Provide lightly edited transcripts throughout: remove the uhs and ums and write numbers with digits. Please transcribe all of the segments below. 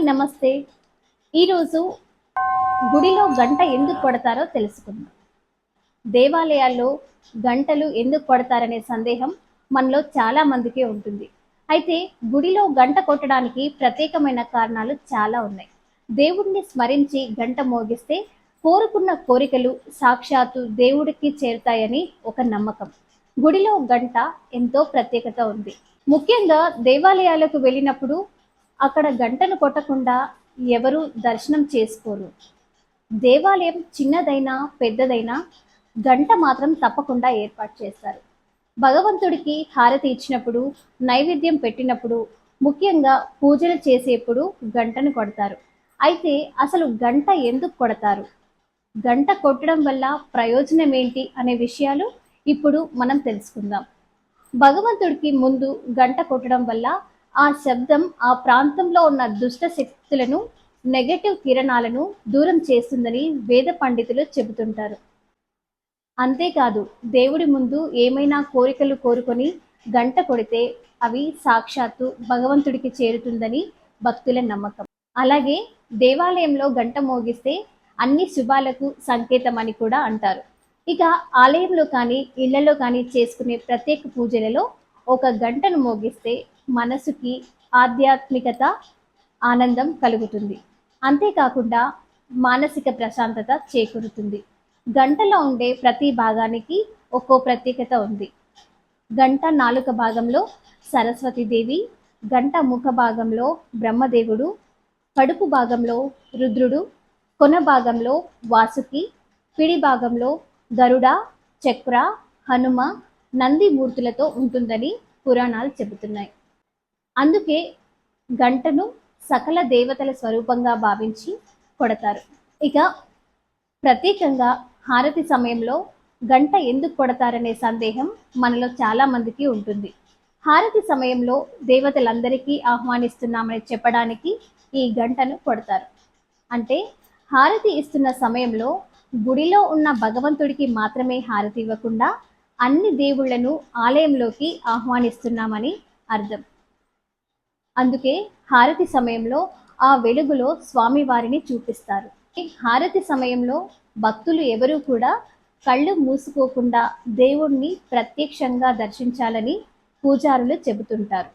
నమస్తే. ఈరోజు గుడిలో గంట ఎందుకు కొడతారో తెలుసుకుందాం. దేవాలయాల్లో గంటలు ఎందుకు కొడతారనే సందేహం మనలో చాలా మందికి ఉంటుంది. అయితే గుడిలో గంట కొట్టడానికి ప్రత్యేకమైన కారణాలు చాలా ఉన్నాయి. దేవుడిని స్మరించి గంట మోగిస్తే కోరుకున్న కోరికలు సాక్షాత్తు దేవుడికి చేరుతాయని ఒక నమ్మకం. గుడిలో గంట ఎంతో ప్రత్యేకత ఉంది. ముఖ్యంగా దేవాలయాలకు వెళ్ళినప్పుడు అక్కడ గంటను కొట్టకుండా ఎవరు దర్శనం చేసుకోరు. దేవాలయం చిన్నదైనా పెద్దదైనా గంట మాత్రం తప్పకుండా ఏర్పాటు చేస్తారు. భగవంతుడికి హారతి ఇచ్చినప్పుడు, నైవేద్యం పెట్టినప్పుడు, ముఖ్యంగా పూజలు చేసేప్పుడు గంటను కొడతారు. అయితే అసలు గంట ఎందుకు కొడతారు, గంట కొట్టడం వల్ల ప్రయోజనం ఏంటి అనే విషయాలు ఇప్పుడు మనం తెలుసుకుందాం. భగవంతుడికి ముందు గంట కొట్టడం వల్ల ఆ శబ్దం ఆ ప్రాంతంలో ఉన్న దుష్ట శక్తులను, నెగటివ్ కిరణాలను దూరం చేస్తుందని వేద పండితులు చెబుతుంటారు. అంతేకాదు, దేవుడి ముందు ఏమైనా కోరికలు కోరుకొని గంట కొడితే అవి సాక్షాత్తు భగవంతుడికి చేరుతుందని భక్తుల నమ్మకం. అలాగే దేవాలయంలో గంట మోగిస్తే అన్ని శుభాలకు సంకేతం అని కూడా అంటారు. ఇక ఆలయంలో కానీ ఇళ్లలో కానీ చేసుకునే ప్రత్యేక పూజలలో ఒక గంటను మోగిస్తే మనసుకి ఆధ్యాత్మికత, ఆనందం కలుగుతుంది. అంతేకాకుండా మానసిక ప్రశాంతత చేకూరుతుంది. గంటలో ఉండే ప్రతి భాగానికి ఒక్కో ప్రత్యేకత ఉంది. గంట నాలుక భాగంలో సరస్వతీదేవి, గంట ముఖ భాగంలో బ్రహ్మదేవుడు, కడుపు భాగంలో రుద్రుడు, కొన భాగంలో వాసుకి, పిడి భాగంలో గరుడ, చక్ర, హనుమ, నంది మూర్తులతో ఉంటుందని పురాణాలు చెబుతున్నాయి. అందుకే గంటను సకల దేవతల స్వరూపంగా భావించి కొడతారు. ఇక ప్రత్యేకంగా హారతి సమయంలో గంట ఎందుకు కొడతారనే సందేహం మనలో చాలా మందికి ఉంటుంది. హారతి సమయంలో దేవతలందరికీ ఆహ్వానిస్తున్నామని చెప్పడానికి ఈ గంటను కొడతారు. అంటే హారతి ఇస్తున్న సమయంలో గుడిలో ఉన్న భగవంతుడికి మాత్రమే హారతి ఇవ్వకుండా అన్ని దేవుళ్లను ఆలయంలోకి ఆహ్వానిస్తున్నామని అర్థం. అందుకే హారతి సమయంలో ఆ వెలుగులో స్వామివారిని చూపిస్తారు. హారతి సమయంలో భక్తులు ఎవరూ కూడా కళ్ళు మూసుకోకుండా దేవుణ్ణి ప్రత్యక్షంగా దర్శించాలని పూజారులు చెబుతుంటారు.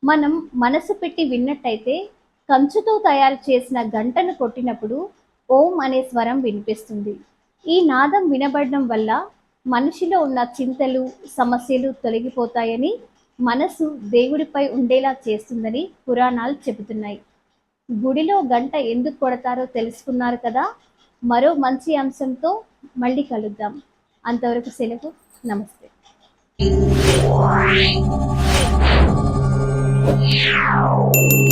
మనం మనసు పెట్టి విన్నట్టయితే కంచుతో తయారు చేసిన గంటను కొట్టినప్పుడు ఓం అనే స్వరం వినిపిస్తుంది. ఈ నాదం వినబడడం వల్ల మనిషిలో ఉన్న చింతలు, సమస్యలు తొలగిపోతాయని, మనసు దేవుడిపై ఉండేలా చేస్తుందని పురాణాలు చెబుతున్నాయి. గుడిలో గంట ఎందుకు కొడతారో తెలుసుకున్నారు కదా. మరో మంచి అంశంతో మళ్ళీ కలుద్దాం. అంతవరకు సెలవు. నమస్తే. Wow.